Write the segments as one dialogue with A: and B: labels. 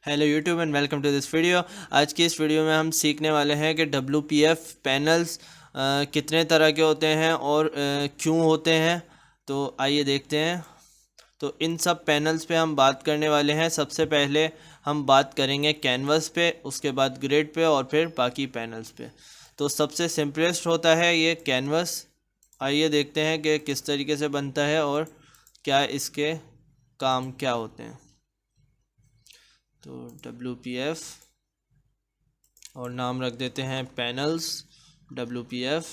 A: Hello YouTube and welcome to this video. आज की इस वीडियो में हम सीखने वाले हैं कि WPF पैनल्स कितने तरह के होते हैं और क्यों होते हैं। तो आइए देखते हैं। तो इन सब पैनल्स पे हम बात करने वाले हैं। सबसे पहले हम बात करेंगे कैनवस पे, उसके बाद ग्रिड पे और फिर बाकी पैनल्स पे। तो सबसे सिंपलेस्ट होता है ये कैनवस। आइए देखते हैं कि किस तरीके से बनता है और क्या इसके काम क्या होते हैं। तो WPF और नाम रख देते हैं पैनल्स WPF।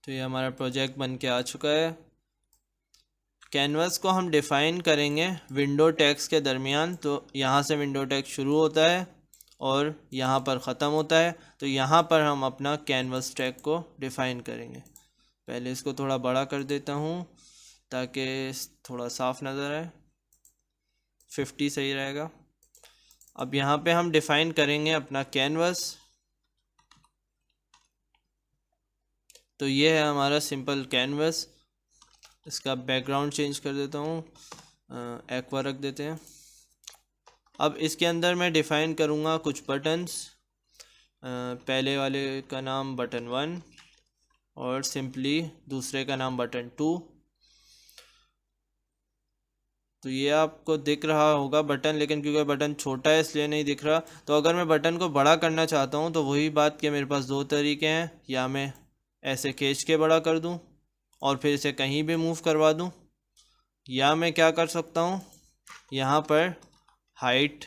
A: तो ये हमारा प्रोजेक्ट बन के आ चुका है। कैनवस को हम डिफ़ाइन करेंगे विंडो टैग्स के दरमियान। तो यहाँ से विंडो टैग शुरू होता है और यहाँ पर ख़त्म होता है। तो यहाँ पर हम अपना कैनवस टैग को डिफ़ाइन करेंगे। पहले इसको थोड़ा बड़ा कर देता हूँ ताकि थोड़ा साफ नज़र आए। 50 सही रहेगा। अब यहाँ पे हम डिफ़ाइन करेंगे अपना कैनवस। तो ये है हमारा सिंपल कैनवस। इसका बैकग्राउंड चेंज कर देता हूँ, एक्वा रख देते हैं। अब इसके अंदर मैं डिफ़ाइन करूँगा कुछ बटन्स। पहले वाले का नाम बटन 1 और सिंपली दूसरे का नाम बटन 2। तो ये आपको दिख रहा होगा बटन, लेकिन क्योंकि बटन छोटा है इसलिए नहीं दिख रहा। तो अगर मैं बटन को बड़ा करना चाहता हूँ तो वही बात कि मेरे पास दो तरीके हैं। या मैं ऐसे खींच के बड़ा कर दूँ और फिर इसे कहीं भी मूव करवा दूँ, या मैं क्या कर सकता हूँ, यहाँ पर हाइट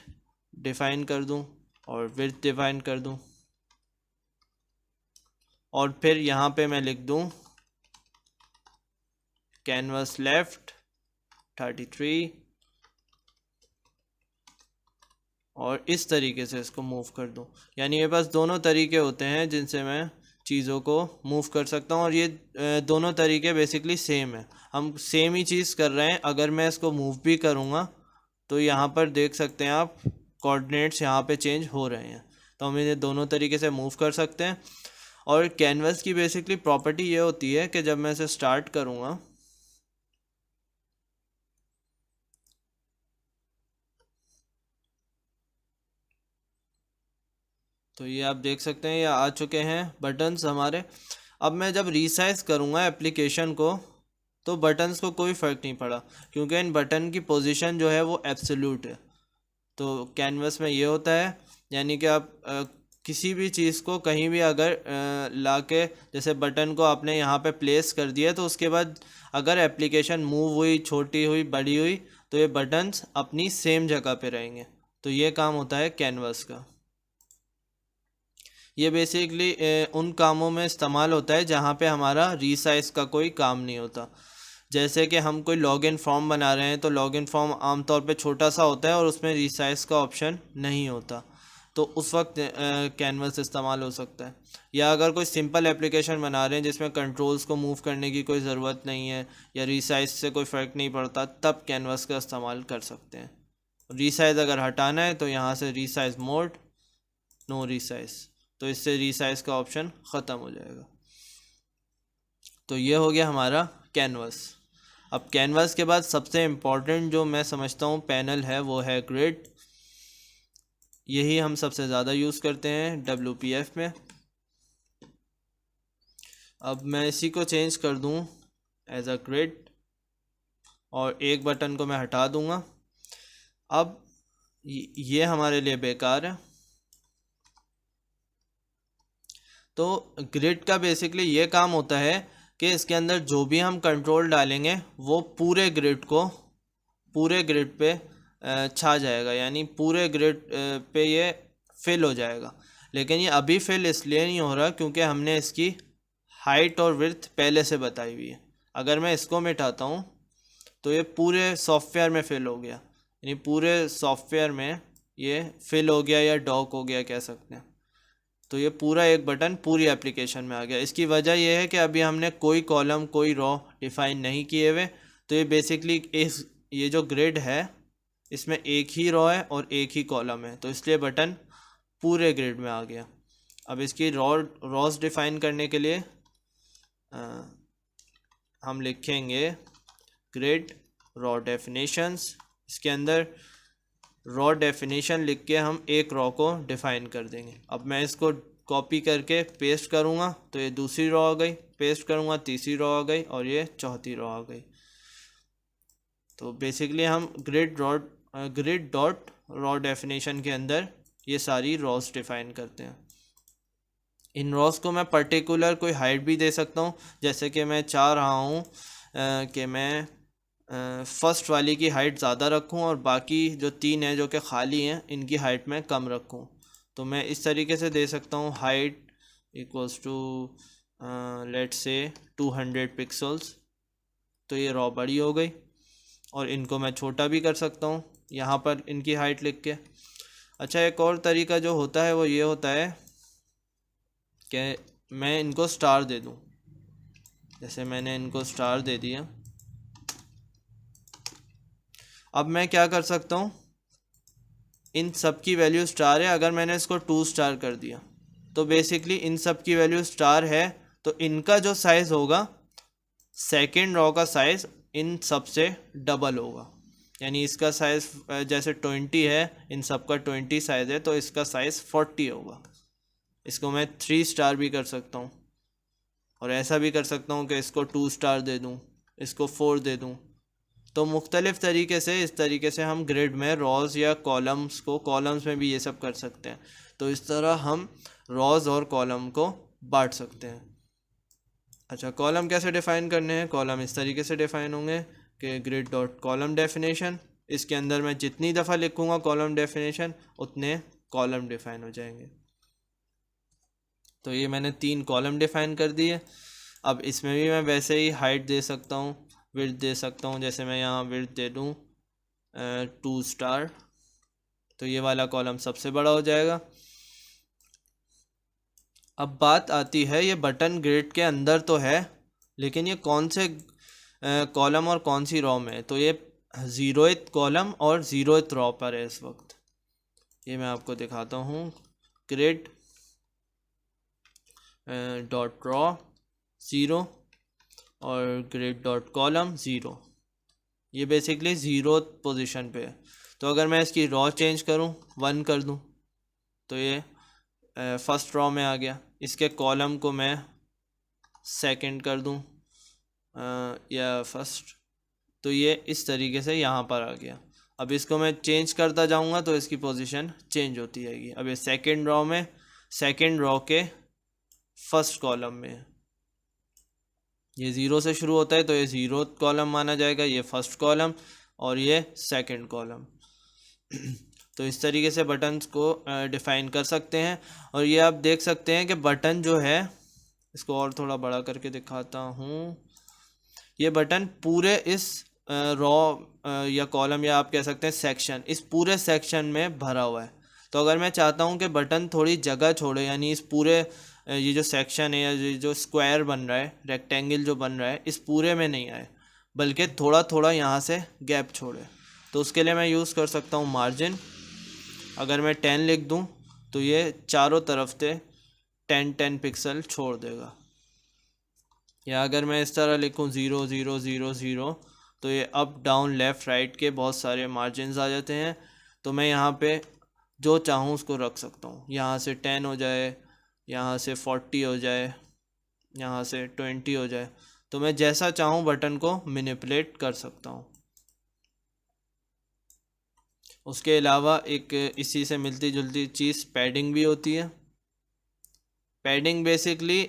A: डिफ़ाइन कर दूँ और विड्थ डिफ़ाइन कर दूँ और फिर यहाँ पे मैं लिख दूँ कैनवस लेफ़्ट 33 और इस तरीके से इसको मूव कर दूँ। यानी मेरे पास दोनों तरीके होते हैं जिनसे मैं चीज़ों को मूव कर सकता हूँ और ये दोनों तरीके बेसिकली सेम है। हम सेम ही चीज़ कर रहे हैं। अगर मैं इसको मूव भी करूँगा तो यहाँ पर देख सकते हैं आप, कोऑर्डिनेट्स यहाँ पे चेंज हो रहे हैं। तो हम इन्हें दोनों तरीके से मूव कर सकते हैं। और कैनवस की बेसिकली प्रॉपर्टी ये होती है कि जब मैं इसे स्टार्ट करूँगा तो ये आप देख सकते हैं ये आ चुके हैं बटन्स हमारे। अब मैं जब रीसाइज करूँगा एप्लीकेशन को तो बटन्स को कोई फ़र्क नहीं पड़ा, क्योंकि इन बटन की पोजीशन जो है वो एब्सोल्यूट है। तो कैनवस में ये होता है, यानी कि आप किसी भी चीज़ को कहीं भी अगर ला के, जैसे बटन को आपने यहाँ पे प्लेस कर दिया तो उसके बाद अगर एप्लीकेशन मूव हुई, छोटी हुई, बड़ी हुई, तो ये बटन्स अपनी सेम जगह पे रहेंगे। तो ये काम होता है कैनवस का। ये बेसिकली उन कामों में इस्तेमाल होता है जहाँ पे हमारा रीसाइज का कोई काम नहीं होता। जैसे कि हम कोई लॉगिन फॉर्म बना रहे हैं तो लॉगिन फॉर्म आमतौर पे छोटा सा होता है और उसमें रीसाइज का ऑप्शन नहीं होता। तो उस वक्त कैनवस इस्तेमाल हो सकता है। या अगर कोई सिंपल एप्लीकेशन बना रहे हैं जिसमें कंट्रोल्स को मूव करने की कोई ज़रूरत नहीं है या रीसाइज से कोई फ़र्क नहीं पड़ता, तब कैनवस का इस्तेमाल कर सकते हैं। रीसाइज अगर हटाना है तो यहाँ से रीसाइज मोड, नो रीसाइज, तो इससे रीसाइज का ऑप्शन ख़त्म हो जाएगा। तो ये हो गया हमारा कैनवस। अब कैनवस के बाद सबसे इम्पोर्टेंट जो मैं समझता हूँ पैनल है वो है ग्रिड। यही हम सबसे ज़्यादा यूज़ करते हैं WPF में। अब मैं इसी को चेंज कर दूँ एज अ ग्रिड और एक बटन को मैं हटा दूँगा। अब ये हमारे लिए बेकार है। तो ग्रिड का बेसिकली ये काम होता है कि इसके अंदर जो भी हम कंट्रोल डालेंगे वो पूरे ग्रिड पे छा जाएगा, यानी पूरे ग्रिड पे ये फिल हो जाएगा। लेकिन ये अभी फिल इसलिए नहीं हो रहा क्योंकि हमने इसकी हाइट और विड्थ पहले से बताई हुई है। अगर मैं इसको मिटाता हूँ तो ये पूरे सॉफ्टवेयर में फिल हो गया, यानी पूरे सॉफ्टवेयर में ये फिल हो गया या डॉक हो गया कह सकते हैं। तो ये पूरा एक बटन पूरी एप्लीकेशन में आ गया। इसकी वजह यह है कि अभी हमने कोई कॉलम, कोई रो डिफ़ाइन नहीं किए हुए। तो ये बेसिकली ये जो ग्रिड है इसमें एक ही रो है और एक ही कॉलम है, तो इसलिए बटन पूरे ग्रिड में आ गया। अब इसकी रॉज डिफाइन करने के लिए हम लिखेंगे ग्रिड रॉ डेफिनेशंस। इसके अंदर रॉ डेफिनेशन लिख के हम एक रॉ को डिफाइन कर देंगे। अब मैं इसको कॉपी करके पेस्ट करूँगा तो ये दूसरी रॉ आ गई, पेस्ट करूँगा तीसरी रॉ आ गई और ये चौथी रॉ आ गई। तो बेसिकली हम ग्रिड डॉट रॉ डेफिनेशन के अंदर ये सारी रॉज डिफाइन करते हैं। इन रॉज को मैं पर्टिकुलर कोई हाइट भी दे सकता हूँ, जैसे कि मैं चाह रहा हूँ कि मैं फर्स्ट वाली की हाइट ज़्यादा रखूँ और बाकी जो 3 हैं जो कि खाली हैं इनकी हाइट मैं कम रखूँ। तो मैं इस तरीके से दे सकता हूँ height equals to let's say 200 pixels. तो ये रॉ बड़ी हो गई और इनको मैं छोटा भी कर सकता हूँ यहाँ पर इनकी हाइट लिख के। अच्छा, एक और तरीका जो होता है वो ये होता है कि मैं इनको स्टार दे दूँ। जैसे मैंने इनको स्टार दे दिया। अब मैं क्या कर सकता हूँ, इन सब की वैल्यू स्टार है। अगर मैंने इसको 2 स्टार कर दिया तो बेसिकली इन सब की वैल्यू स्टार है, तो इनका जो साइज़ होगा सेकेंड रॉ का साइज़ इन सब से डबल होगा। यानी इसका साइज़ जैसे 20 है, इन सब का 20 साइज़ है, तो इसका साइज़ 40 होगा। इसको मैं 3 स्टार भी कर सकता हूँ और ऐसा भी कर सकता हूँ कि इसको 2 स्टार दे दूँ, इसको 4 दे दूँ। तो मुख्तलिफ़ तरीके से, इस तरीके से हम ग्रिड में रॉज या कॉलम्स में भी ये सब कर सकते हैं। तो इस तरह हम रॉज और कॉलम को बांट सकते हैं। अच्छा, कॉलम कैसे डिफ़ाइन करने हैं? कॉलम इस तरीके से डिफ़ाइन होंगे कि ग्रिड डॉट कॉलम डेफिनेशन, इसके अंदर मैं जितनी दफ़ा लिखूँगा कॉलम डेफिनेशन उतने कॉलम डिफ़ाइन हो जाएंगे। तो ये मैंने 3 कॉलम डिफ़ाइन कर दिए। अब इसमें भी मैं वैसे ही हाइट दे सकता हूँ, विड्थ दे सकता हूँ। जैसे मैं यहाँ विड्थ दे दूँ 2 स्टार, तो ये वाला कॉलम सबसे बड़ा हो जाएगा। अब बात आती है, ये बटन ग्रिड के अंदर तो है, लेकिन ये कौन से कॉलम और कौन सी रॉ में है? तो ये 0th कॉलम और 0th रॉ पर है इस वक्त। ये मैं आपको दिखाता हूँ। ग्रिड डॉट रॉ 0 और ग्रिड डॉट कॉलम 0, ये बेसिकली 0th पोजीशन पे है। तो अगर मैं इसकी रॉ चेंज करूँ, 1 कर दूँ, तो ये फर्स्ट रॉ में आ गया। इसके कॉलम को मैं सेकंड कर दूँ या फर्स्ट, तो ये इस तरीके से यहाँ पर आ गया। अब इसको मैं चेंज करता जाऊँगा तो इसकी पोजीशन चेंज होती जाएगी। अब ये सेकंड रॉ में, सेकंड रॉ के फर्स्ट कॉलम में है। ये 0 से शुरू होता है तो ये 0th कॉलम माना जाएगा, ये फर्स्ट कॉलम और ये सेकंड कॉलम। तो इस तरीके से बटन्स को डिफ़ाइन कर सकते हैं। और ये आप देख सकते हैं कि बटन जो है, इसको और थोड़ा बड़ा करके दिखाता हूँ। ये बटन पूरे इस रॉ या कॉलम या आप कह सकते हैं सेक्शन, इस पूरे सेक्शन में भरा हुआ है। तो अगर मैं चाहता हूँ कि बटन थोड़ी जगह छोड़े, यानी इस पूरे ये जो सेक्शन है या ये जो स्क्वायर बन रहा है, रेक्टेंगल जो बन रहा है, इस पूरे में नहीं आए बल्कि थोड़ा थोड़ा यहाँ से गैप छोड़े, तो उसके लिए मैं यूज़ कर सकता हूँ मार्जिन। अगर मैं 10 लिख दूँ तो ये चारों तरफ से 10 पिक्सल छोड़ देगा। या अगर मैं इस तरह लिखूँ 0 0 0 0, तो ये अप डाउन लेफ़्ट राइट के बहुत सारे मार्जिन्स आ जाते हैं। तो मैं यहाँ पे जो चाहूँ उसको रख सकता हूँ। यहाँ से 10 हो जाए, यहाँ से 40 हो जाए, यहाँ से 20 हो जाए, तो मैं जैसा चाहूँ बटन को मैनिपुलेट कर सकता हूँ। उसके अलावा एक इसी से मिलती जुलती चीज़ पैडिंग भी होती है। Padding basically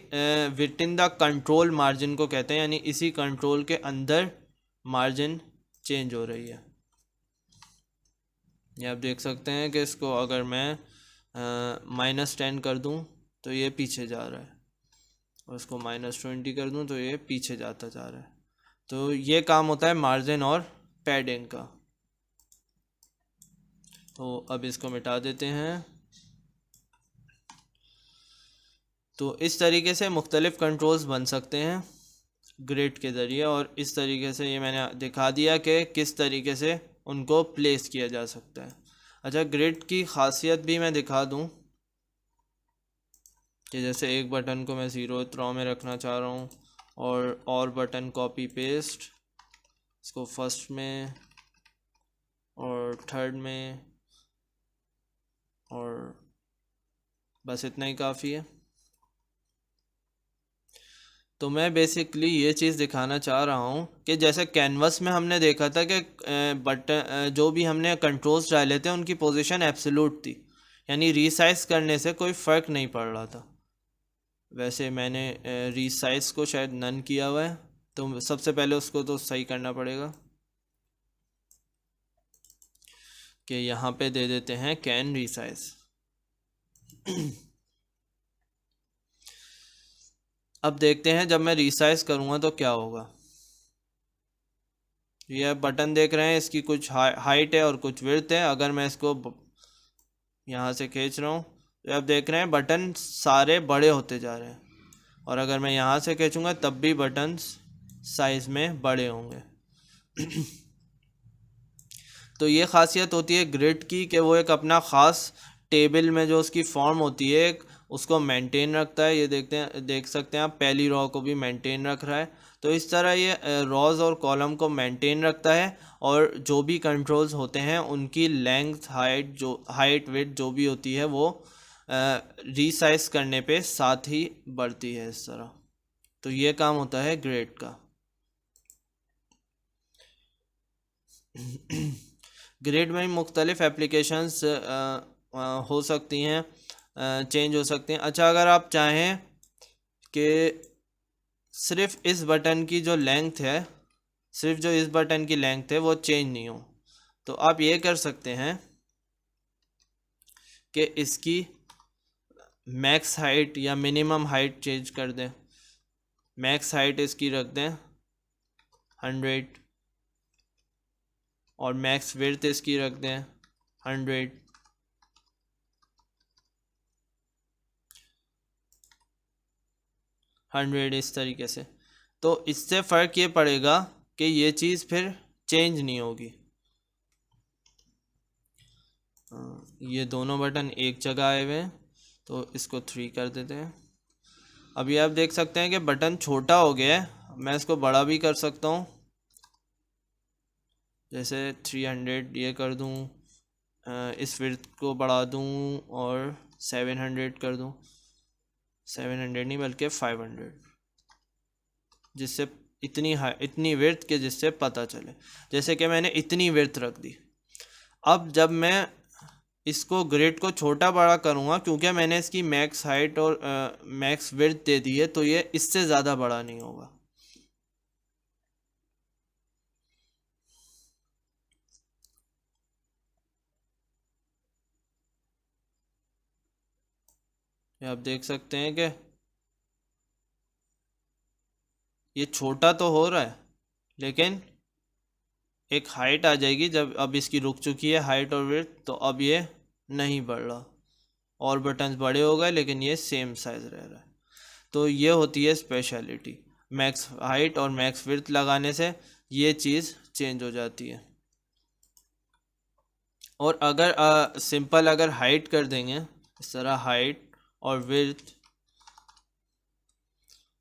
A: with in the control margin को कहते हैं, यानी इसी कंट्रोल के अंदर मार्जिन चेंज हो रही है। ये आप देख सकते हैं कि इसको अगर मैं -10 कर दूं तो ये पीछे जा रहा है, और इसको -20 कर दूं तो ये पीछे जाता जा रहा है। तो ये काम होता है मार्जिन और पैडिंग का। तो अब इसको मिटा देते हैं। तो इस तरीके से मुख्तलिफ़ कंट्रोल्स बन सकते हैं ग्रिड के ज़रिए, और इस तरीके से ये मैंने दिखा दिया कि किस तरीके से उनको प्लेस किया जा सकता है। अच्छा, ग्रिड की खासियत भी मैं दिखा दूं कि जैसे एक बटन को मैं 0th रो में रखना चाह रहा हूँ और बटन कॉपी पेस्ट, इसको फर्स्ट में और थर्ड में, और बस इतना ही काफ़ी है। तो मैं बेसिकली ये चीज़ दिखाना चाह रहा हूँ कि जैसे कैनवस में हमने देखा था कि बटन जो भी हमने कंट्रोल्स डाले थे उनकी पोजीशन एब्सोल्यूट थी, यानी रीसाइज करने से कोई फ़र्क नहीं पड़ रहा था। वैसे मैंने रीसाइज को शायद नन किया हुआ है, तो सबसे पहले उसको तो सही करना पड़ेगा कि यहाँ पे दे देते हैं कैन रीसाइज। अब देखते हैं जब मैं रीसाइज करूँगा तो क्या होगा। यह बटन देख रहे हैं, इसकी कुछ हाइट है और कुछ विड्थ है। अगर मैं इसको यहाँ से खींच रहा हूँ तो अब देख रहे हैं बटन सारे बड़े होते जा रहे हैं, और अगर मैं यहाँ से खींचूँगा तब भी बटन्स साइज़ में बड़े होंगे। तो ये खासियत होती है ग्रिड की कि वो एक अपना ख़ास टेबल में जो उसकी फॉर्म होती है एक उसको मेंटेन रखता है। ये देख सकते हैं आप, पहली रो को भी मेंटेन रख रहा है। तो इस तरह ये रोज़ और कॉलम को मेंटेन रखता है, और जो भी कंट्रोल्स होते हैं उनकी लेंथ, हाइट विड्थ जो भी होती है वो रीसाइज करने पे साथ ही बढ़ती है इस तरह। तो ये काम होता है ग्रिड का। ग्रिड में मुख्तलिफ एप्लीकेशंस हो सकती हैं, चेंज हो सकती हैं। अच्छा, अगर आप चाहें कि सिर्फ इस बटन की जो लेंथ है, सिर्फ जो इस बटन की लेंथ है वो चेंज नहीं हो, तो आप ये कर सकते हैं कि इसकी मैक्स हाइट या मिनिमम हाइट चेंज कर दें। मैक्स हाइट इसकी रख दें 100, और मैक्स विड्थ इसकी रख दें 100, इस तरीके से। तो इससे फ़र्क ये पड़ेगा कि ये चीज़ फिर चेंज नहीं होगी। ये दोनों बटन एक जगह आए हुए हैं, तो इसको 3 कर देते हैं। अभी आप देख सकते हैं कि बटन छोटा हो गया है। मैं इसको बड़ा भी कर सकता हूँ, जैसे 300 ये कर दूँ, इस विड्थ को बढ़ा दूँ और 700 कर दूँ। 700 नहीं बल्कि 500, जिससे इतनी विड्थ के जिससे पता चले। जैसे कि मैंने इतनी विड्थ रख दी। अब जब मैं इसको ग्रिड को छोटा बड़ा करूँगा, क्योंकि मैंने इसकी मैक्स हाइट और मैक्स विड्थ दे दी है, तो ये इससे ज़्यादा बड़ा नहीं होगा। ये आप देख सकते हैं कि ये छोटा तो हो रहा है, लेकिन एक हाइट आ जाएगी जब अब इसकी रुक चुकी है हाइट और विड्थ, तो अब ये नहीं बढ़ रहा, और बटन्स बड़े हो गए लेकिन ये सेम साइज़ रह रहा है। तो ये होती है स्पेशलिटी, मैक्स हाइट और मैक्स विड्थ लगाने से ये चीज़ चेंज हो जाती है। और अगर सिंपल अगर हाइट कर देंगे इस तरह, हाइट और विड्थ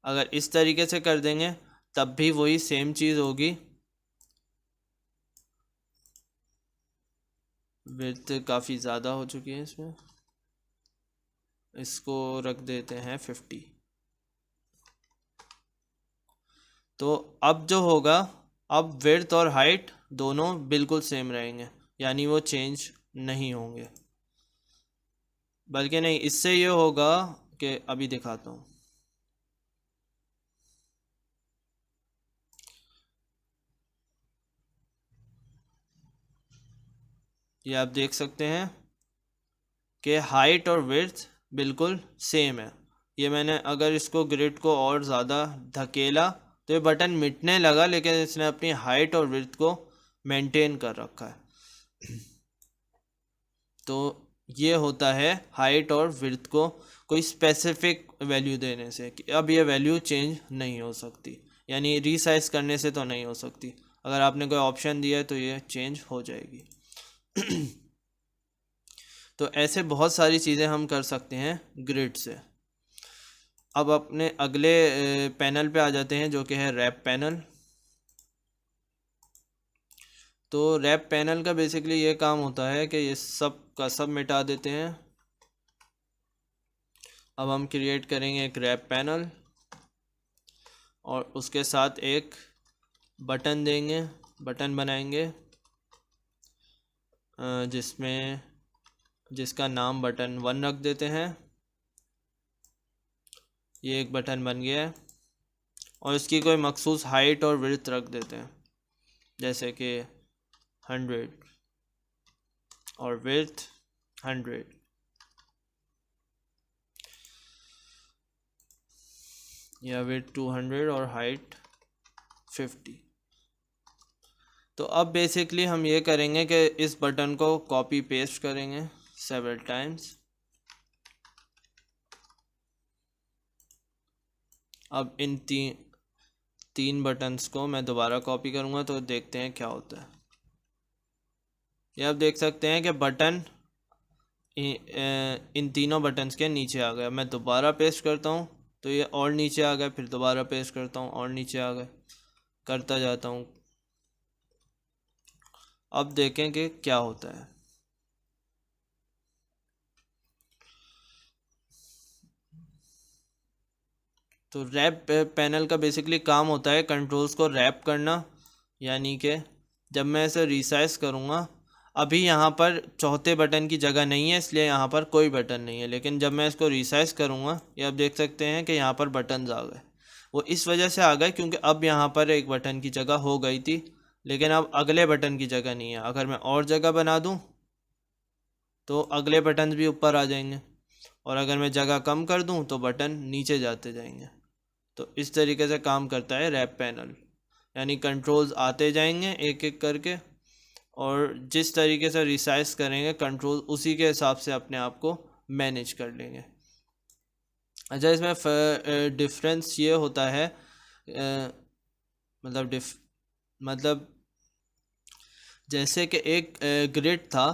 A: अगर इस तरीके से कर देंगे तब भी वही सेम चीज़ होगी। विड्थ काफ़ी ज़्यादा हो चुकी है इसमें, इसको रख देते हैं 50। तो अब जो होगा, अब विड्थ और हाइट दोनों बिल्कुल सेम रहेंगे, यानी वो चेंज नहीं होंगे। बल्कि नहीं, इससे ये होगा कि अभी दिखाता हूँ। ये आप देख सकते हैं कि हाइट और विड्थ बिल्कुल सेम है। ये मैंने अगर इसको ग्रिड को और ज़्यादा धकेला तो ये बटन मिटने लगा, लेकिन इसने अपनी हाइट और विड्थ को मेंटेन कर रखा है। तो ये होता है हाइट और विड्थ को कोई स्पेसिफिक वैल्यू देने से कि अब ये वैल्यू चेंज नहीं हो सकती, यानी रीसाइज करने से तो नहीं हो सकती। अगर आपने कोई ऑप्शन दिया है तो ये चेंज हो जाएगी। तो ऐसे बहुत सारी चीज़ें हम कर सकते हैं ग्रिड से। अब अपने अगले पैनल पे आ जाते हैं, जो कि है रैप पैनल। तो रैप पैनल का बेसिकली ये काम होता है कि ये सब का सब मिटा देते हैं। अब हम क्रिएट करेंगे एक रैप पैनल और उसके साथ एक बटन देंगे, बटन बनाएंगे जिसका नाम बटन 1 रख देते हैं। ये एक बटन बन गया है और इसकी कोई मखसूस हाइट और विड्थ रख देते हैं, जैसे कि 100 और विड्थ 100 या विड्थ 200 और हाइट 50। तो अब बेसिकली हम ये करेंगे कि इस बटन को कॉपी पेस्ट करेंगे सेवरल टाइम्स। अब इन तीन बटन्स को मैं दोबारा कॉपी करूँगा तो देखते हैं क्या होता है। ये आप देख सकते हैं कि बटन इन तीनों बटन्स के नीचे आ गया। मैं दोबारा पेस्ट करता हूँ तो ये और नीचे आ गया, फिर दोबारा पेस्ट करता हूँ और नीचे आ गए, करता जाता हूँ। अब देखें कि क्या होता है। तो रैप पैनल का बेसिकली काम होता है कंट्रोल्स को रैप करना, यानी कि जब मैं इसे रिसाइज करूँगा, अभी यहाँ पर चौथे बटन की जगह नहीं है इसलिए यहाँ पर कोई बटन नहीं है, लेकिन जब मैं इसको रिसाइज करूँगा ये आप देख सकते हैं कि यहाँ पर बटन्स आ गए। वो इस वजह से आ गए क्योंकि अब यहाँ पर एक बटन की जगह हो गई थी, लेकिन अब अगले बटन की जगह नहीं है। अगर मैं और जगह बना दूँ तो अगले बटन भी ऊपर आ जाएंगे, और अगर मैं जगह कम कर दूँ तो बटन नीचे जाते जाएंगे। तो इस तरीके से काम करता है रैप पैनल, यानी कंट्रोल्स आते जाएंगे एक एक करके, और जिस तरीके से रिसाइज करेंगे कंट्रोल उसी के हिसाब से अपने आप को मैनेज कर लेंगे। अच्छा, इसमें डिफरेंस ये होता है, मतलब जैसे कि एक ग्रिड था,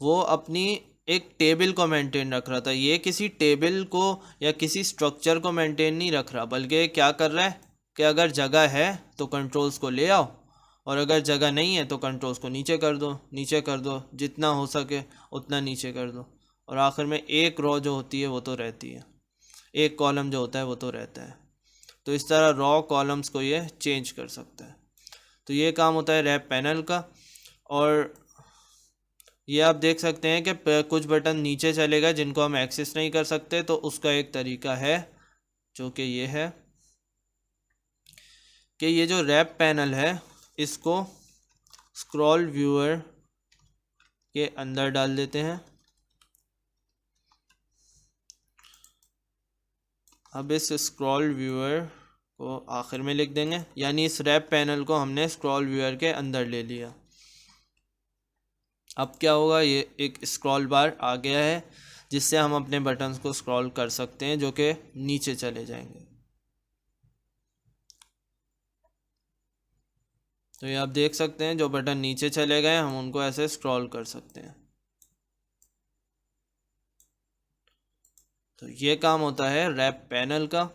A: वो अपनी एक टेबल को मेंटेन रख रहा था। ये किसी टेबल को या किसी स्ट्रक्चर को मेंटेन नहीं रख रहा, बल्कि क्या कर रहा है कि अगर जगह है तो कंट्रोल्स को ले आओ, और अगर जगह नहीं है तो कंट्रोल्स को नीचे कर दो, नीचे कर दो, जितना हो सके उतना नीचे कर दो, और आखिर में एक रो जो होती है वो तो रहती है, एक कॉलम जो होता है वो तो रहता है। तो इस तरह रो कॉलम्स को ये चेंज कर सकता है। तो ये काम होता है रैप पैनल का। और ये आप देख सकते हैं कि कुछ बटन नीचे चलेगा जिनको हम एक्सेस नहीं कर सकते, तो उसका एक तरीका है जो कि ये है कि ये जो रैप पैनल है इसको स्क्रॉल व्यूअर के अंदर डाल देते हैं। अब इस स्क्रॉल व्यूअर को आखिर में लिख देंगे, यानी इस रैप पैनल को हमने स्क्रॉल व्यूअर के अंदर ले लिया। अब क्या होगा, ये एक स्क्रॉल बार आ गया है जिससे हम अपने बटन्स को स्क्रॉल कर सकते हैं जो कि नीचे चले जाएंगे। तो ये आप देख सकते हैं जो बटन नीचे चले गए हम उनको ऐसे स्क्रॉल कर सकते हैं। तो ये काम होता है रैप पैनल का।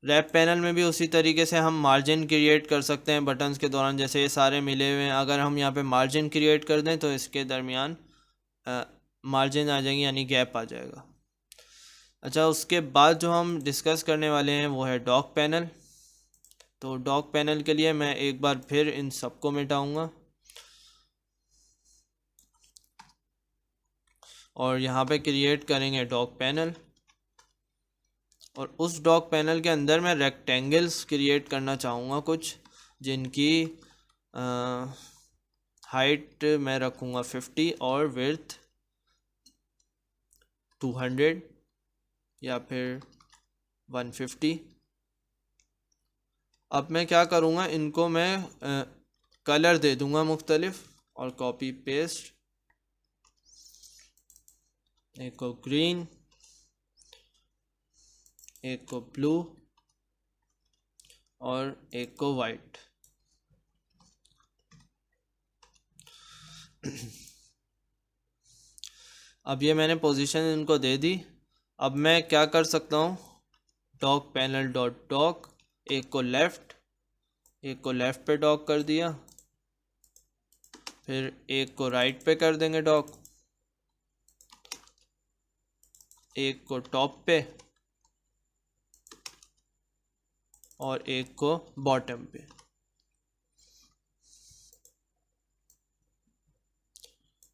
A: रैप पैनल में भी उसी तरीके से हम मार्जिन क्रिएट कर सकते हैं बटन्स के दौरान। जैसे ये सारे मिले हुए हैं, अगर हम यहाँ पे मार्जिन क्रिएट कर दें तो इसके दरमियान मार्जिन आ जाएंगे, यानी गैप आ जाएगा। अच्छा, उसके बाद जो हम डिस्कस करने वाले हैं वो है डॉक पैनल। तो डॉक पैनल के लिए मैं एक बार फिर इन सबको मिटाऊंगा और यहाँ पे क्रिएट करेंगे डॉक पैनल, और उस डॉक पैनल के अंदर मैं रेक्टेंगल्स क्रिएट करना चाहूँगा कुछ, जिनकी हाइट मैं रखूँगा 50 और विड्थ 200 या फिर 150। अब मैं क्या करूँगा, इनको मैं कलर दे दूँगा मुख्तलिफ, और कॉपी पेस्ट, एक को ग्रीन, एक को ब्लू और एक को वाइट। अब ये मैंने पोजीशन इनको दे दी। अब मैं क्या कर सकता हूँ, डॉक पैनल डॉट डॉक, एक को लेफ़्ट पे डॉक कर दिया, फिर एक को राइट पे कर देंगे डॉक, एक को टॉप पे और एक को बॉटम पे।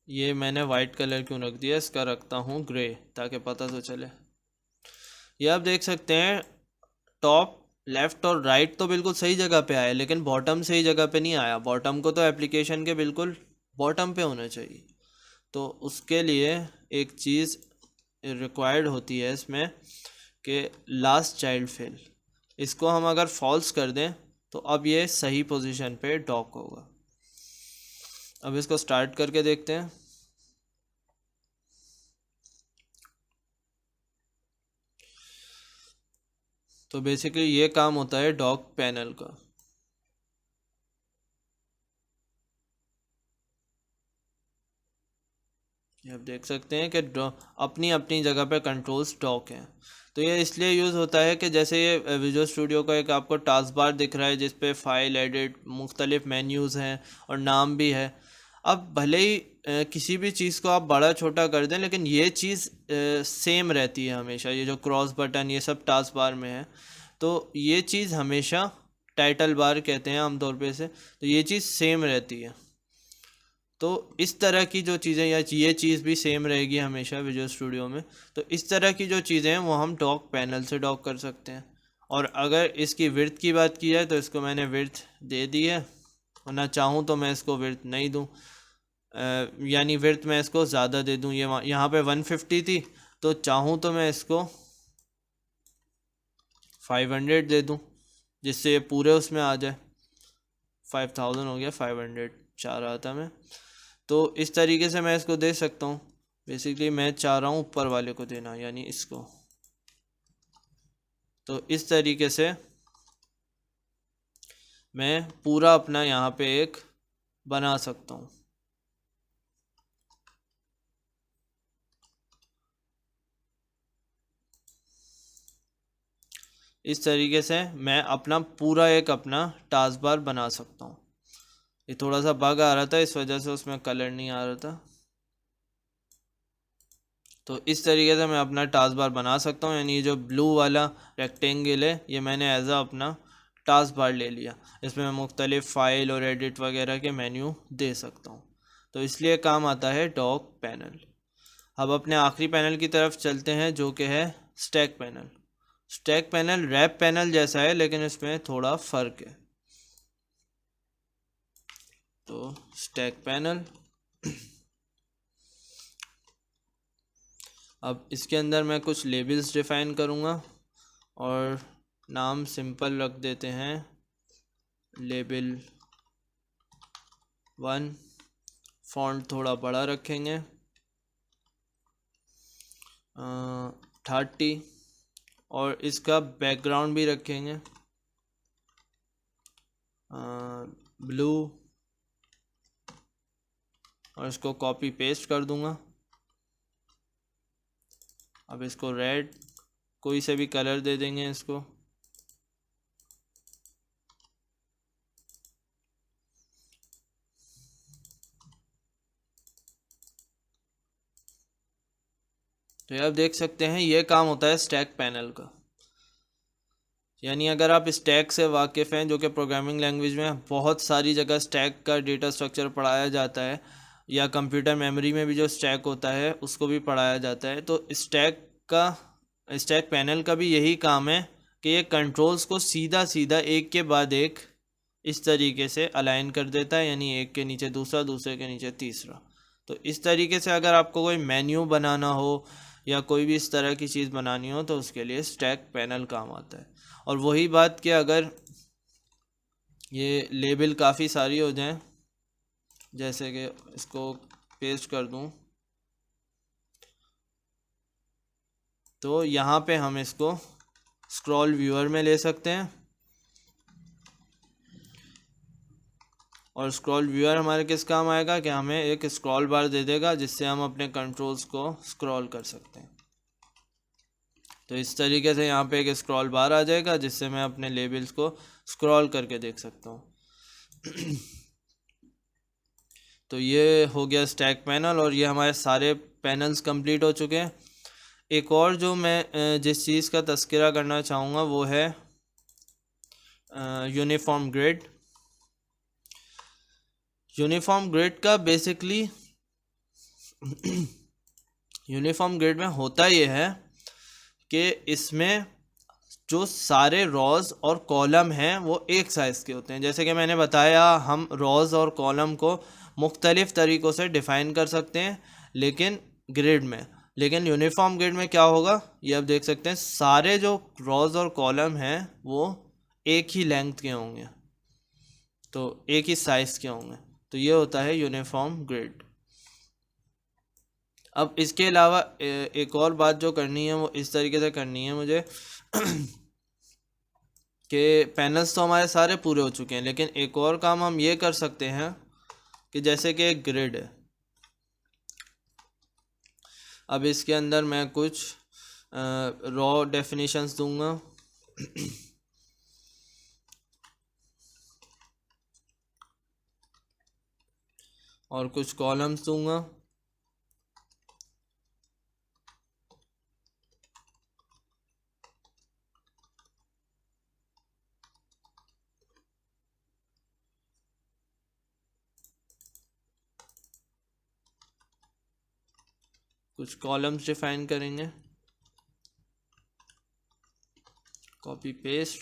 A: ये मैंने वाइट कलर क्यों रख दिया, इसका रखता हूँ ग्रे ताकि पता तो चले। ये आप देख सकते हैं टॉप, लेफ़्ट और राइट तो बिल्कुल सही जगह पे आया, लेकिन बॉटम सही जगह पे नहीं आया। बॉटम को तो एप्लीकेशन के बिल्कुल बॉटम पे होना चाहिए। तो उसके लिए एक चीज़ रिक्वायर्ड होती है इसमें कि लास्ट चाइल्ड फिल, इसको हम अगर फॉल्स कर दें तो अब ये सही पोजीशन पे डॉक होगा। अब इसको स्टार्ट करके देखते हैं। तो बेसिकली ये काम होता है डॉक पैनल का। ये आप देख सकते हैं कि अपनी अपनी जगह पे कंट्रोल्स डॉक हैं। तो ये इसलिए यूज़ होता है कि जैसे ये विजुअल स्टूडियो का एक आपको टास्क बार दिख रहा है जिस पे फाइल, एडिट, मुख्तलिफ मेन्यूज़ हैं और नाम भी है। अब भले ही किसी भी चीज़ को आप बड़ा छोटा कर दें, लेकिन ये चीज़ सेम रहती है हमेशा। ये जो क्रॉस बटन ये सब टास्क बार में है, तो ये चीज़ हमेशा टाइटल बार कहते हैं आमतौर पे इसे, तो ये चीज़ सेम रहती है। तो इस तरह की जो चीज़ें, या ये चीज़ भी सेम रहेगी हमेशा विजुअल स्टूडियो में। तो इस तरह की जो चीज़ें हैं वो हम डॉक पैनल से डॉक कर सकते हैं। और अगर इसकी विड्थ की बात की जाए तो इसको मैंने विड्थ दे दी है, और ना चाहूँ तो मैं इसको विड्थ नहीं दूँ, यानी विड्थ मैं इसको ज़्यादा दे दूँ। ये यहाँ पे 150 थी, तो चाहूँ तो मैं इसको 500 दे दूँ, जिससे ये पूरे उसमें आ जाए। 5000 हो गया, 500 चाह रहा था मैं। तो इस तरीके से मैं इसको दे सकता हूँ। बेसिकली मैं चाह रहा हूँ ऊपर वाले को देना, यानी इसको। तो इस तरीके से मैं पूरा अपना यहाँ पे एक बना सकता हूँ। इस तरीके से मैं अपना पूरा एक अपना टास्क बार बना सकता हूँ। ये थोड़ा सा बग आ रहा था, इस वजह से उसमें कलर नहीं आ रहा था। तो इस तरीके से मैं अपना टास्क बार बना सकता हूँ। यानी ये जो ब्लू वाला रेक्टेंगल है ये मैंने एज आ अपना टास्क बार ले लिया। इसमें मैं मुख्तलिफ़ फ़ाइल और एडिट वगैरह के मेन्यू दे सकता हूँ। तो इसलिए काम आता है डॉक पैनल। अब अपने आखिरी पैनल की तरफ चलते हैं, जो कि है stack panel. Stack panel wrap panel जैसा है, लेकिन इसमें थोड़ा फ़र्क है। तो स्टैक पैनल, अब इसके अंदर मैं कुछ लेबल्स डिफ़ाइन करूँगा और नाम सिंपल रख देते हैं, लेबल 1। फ़ॉन्ट थोड़ा बड़ा रखेंगे, 30, और इसका बैकग्राउंड भी रखेंगे ब्लू, और इसको कॉपी पेस्ट कर दूंगा। अब इसको रेड, कोई से भी कलर दे देंगे इसको। तो ये आप देख सकते हैं ये काम होता है स्टैक पैनल का। यानी अगर आप स्टैक से वाकिफ़ हैं, जो कि प्रोग्रामिंग लैंग्वेज में बहुत सारी जगह स्टैक का डेटा स्ट्रक्चर पढ़ाया जाता है, या कंप्यूटर मेमोरी में भी जो स्टैक होता है उसको भी पढ़ाया जाता है। तो स्टैक पैनल का भी यही काम है कि ये कंट्रोल्स को सीधा सीधा एक के बाद एक इस तरीके से अलाइन कर देता है, यानी एक के नीचे दूसरा, दूसरे के नीचे तीसरा। तो इस तरीके से अगर आपको कोई मेन्यू बनाना हो या कोई भी इस तरह की चीज़ बनानी हो तो उसके लिए स्टैक पैनल काम आता है। और वही बात कि अगर ये लेबल काफ़ी सारी हो जाएं, जैसे कि इसको पेस्ट कर दूं, तो यहाँ पे हम इसको स्क्रॉल व्यूअर में ले सकते हैं। और स्क्रॉल व्यूअर हमारे किस काम आएगा कि हमें एक स्क्रॉल बार दे देगा जिससे हम अपने कंट्रोल्स को स्क्रॉल कर सकते हैं। तो इस तरीके से यहाँ पे एक स्क्रॉल बार आ जाएगा जिससे मैं अपने लेबल्स को स्क्रॉल करके देख सकता हूँ। तो ये हो गया स्टैक पैनल और ये हमारे सारे पैनल्स कंप्लीट हो चुके हैं। एक और जो मैं जिस चीज़ का तज़किरा करना चाहूँगा वो है यूनिफॉर्म ग्रिड। यूनिफॉर्म ग्रिड का बेसिकली यूनिफॉर्म ग्रिड में होता ये है कि इसमें जो सारे रॉज और कॉलम हैं वो एक साइज़ के होते हैं। जैसे कि मैंने बताया हम रॉज और कॉलम को मुख्तलिफ़ तरीक़ों से डिफ़ाइन कर सकते हैं लेकिन ग्रिड में, लेकिन यूनिफॉर्म ग्रिड में क्या होगा ये आप देख सकते हैं, सारे जो रॉज और कॉलम हैं वो एक ही लेंथ के होंगे, तो एक ही साइज़ के होंगे। तो ये होता है यूनिफॉर्म ग्रिड। अब इसके अलावा एक और बात जो करनी है वो इस तरीके से करनी है मुझे कि पैनल्स तो हमारे सारे पूरे हो चुके हैं, लेकिन एक और काम हम ये कर सकते हैं कि जैसे कि एक ग्रिड है। अब इसके अंदर मैं कुछ रॉ डेफिनेशंस दूंगा और कुछ कॉलम्स दूंगा कुछ कॉलम्स डिफाइन करेंगे, कॉपी पेस्ट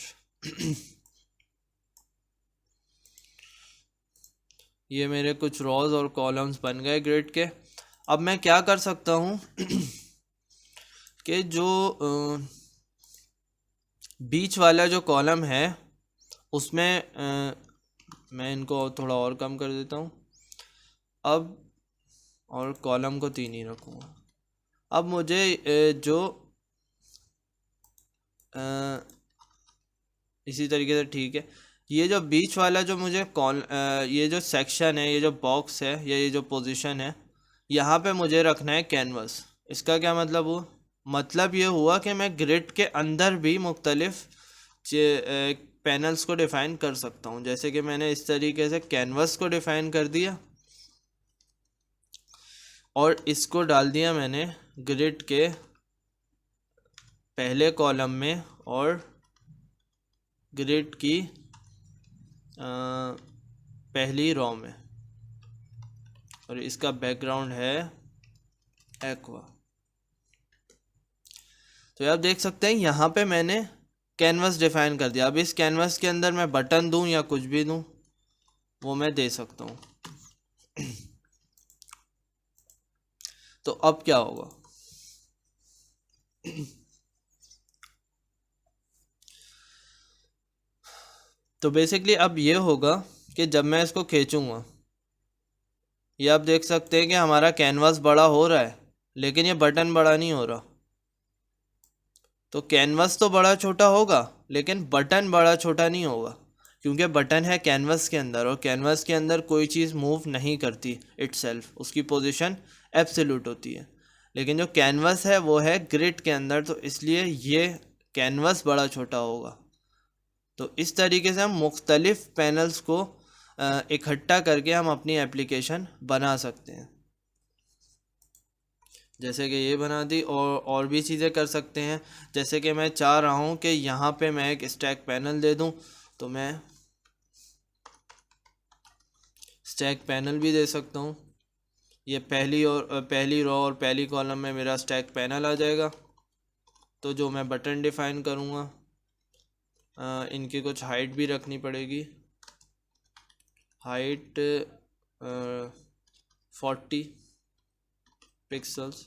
A: ये मेरे कुछ रॉज और कॉलम्स बन गए ग्रिड के। अब मैं क्या कर सकता हूँ कि जो बीच वाला जो कॉलम है उसमें मैं इनको थोड़ा और कम कर देता हूँ अब, और कॉलम को 3 ही रखूँगा। अब मुझे जो इसी तरीके से ठीक है, ये जो बीच वाला जो मुझे ये जो सेक्शन है, ये जो बॉक्स है या ये जो पोजीशन है, यहाँ पे मुझे रखना है कैनवस। इसका क्या मतलब हुआ? मतलब ये हुआ कि मैं ग्रिड के अंदर भी मुख्तलिफ पैनल्स को डिफ़ाइन कर सकता हूँ। जैसे कि मैंने इस तरीके से कैनवस को डिफ़ाइन कर दिया और इसको डाल दिया मैंने ग्रिड के पहले कॉलम में और ग्रिड की पहली रो में, और इसका बैकग्राउंड है एक्वा। तो आप देख सकते हैं यहाँ पे मैंने कैनवस डिफाइन कर दिया। अब इस कैनवस के अंदर मैं बटन दूं या कुछ भी दूं वो मैं दे सकता हूँ। तो अब क्या होगा तो बेसिकली अब ये होगा कि जब मैं इसको खींचूंगा, ये आप देख सकते हैं कि हमारा कैनवास बड़ा हो रहा है लेकिन ये बटन बड़ा नहीं हो रहा। तो कैनवास तो बड़ा छोटा होगा लेकिन बटन बड़ा छोटा नहीं होगा, क्योंकि बटन है कैनवास के अंदर और कैनवास के अंदर कोई चीज़ मूव नहीं करती इटसेल्फ, उसकी पोजीशन एब्सोल्यूट होती है। लेकिन जो कैनवास है वो है ग्रिड के अंदर, तो इसलिए ये कैनवास बड़ा छोटा होगा। तो इस तरीके से हम मुख्तलिफ पैनल्स को इकट्ठा करके हम अपनी एप्लीकेशन बना सकते हैं। जैसे कि ये बना दी, और भी चीज़ें कर सकते हैं। जैसे कि मैं चाह रहा हूँ कि यहाँ पे मैं एक स्टैक पैनल दे दूँ, तो मैं स्टैक पैनल भी दे सकता हूँ। ये पहली रो और पहली कॉलम में मेरा स्टैक पैनल आ जाएगा। तो जो मैं बटन डिफ़ाइन करूँगा, इनकी कुछ हाइट भी रखनी पड़ेगी, हाइट 40 पिक्सल्स।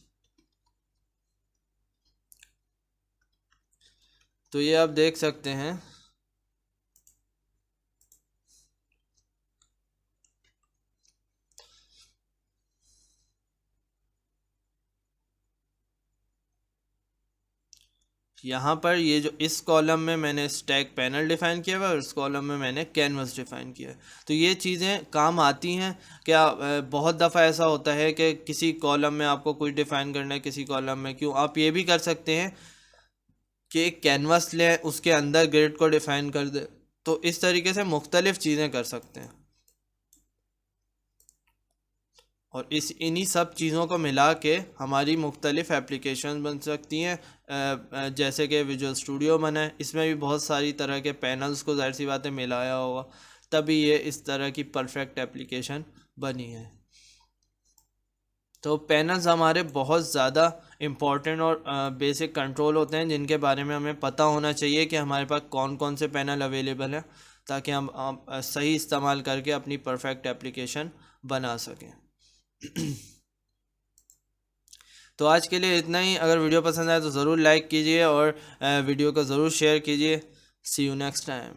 A: तो ये आप देख सकते हैं यहाँ पर ये जो इस कॉलम में मैंने स्टैक पैनल डिफ़ाइन किया हुआ है और इस कॉलम में मैंने कैनवस डिफ़ाइन किया है। तो ये चीज़ें काम आती हैं क्या? बहुत दफ़ा ऐसा होता है कि किसी कॉलम में आपको कुछ डिफ़ाइन करना है, किसी कॉलम में क्यों। आप ये भी कर सकते हैं कि एक कैनवस लें, उसके अंदर ग्रिड को डिफ़ाइन कर दें। तो इस तरीके से मुख्तलिफ़ चीज़ें कर सकते हैं और इन्हीं सब चीज़ों को मिला के हमारी मुख्तलिफ़ एप्लीकेशन बन सकती हैं। जैसे कि विजुअल स्टूडियो बना है, इसमें भी बहुत सारी तरह के पैनल्स को ज़ाहिर सी बात है मिलाया होगा, तभी ये इस तरह की परफेक्ट एप्लीकेशन बनी है। तो पैनल्स हमारे बहुत ज़्यादा इम्पोर्टेंट और बेसिक कंट्रोल होते हैं, जिनके बारे में हमें पता होना चाहिए कि हमारे पास कौन कौन से पैनल अवेलेबल हैं, ताकि हम सही इस्तेमाल करके अपनी परफेक्ट एप्लीकेशन बना सकें। तो आज के लिए इतना ही। अगर वीडियो पसंद आए तो ज़रूर लाइक कीजिए और वीडियो को ज़रूर शेयर कीजिए। सी यू नेक्स्ट टाइम।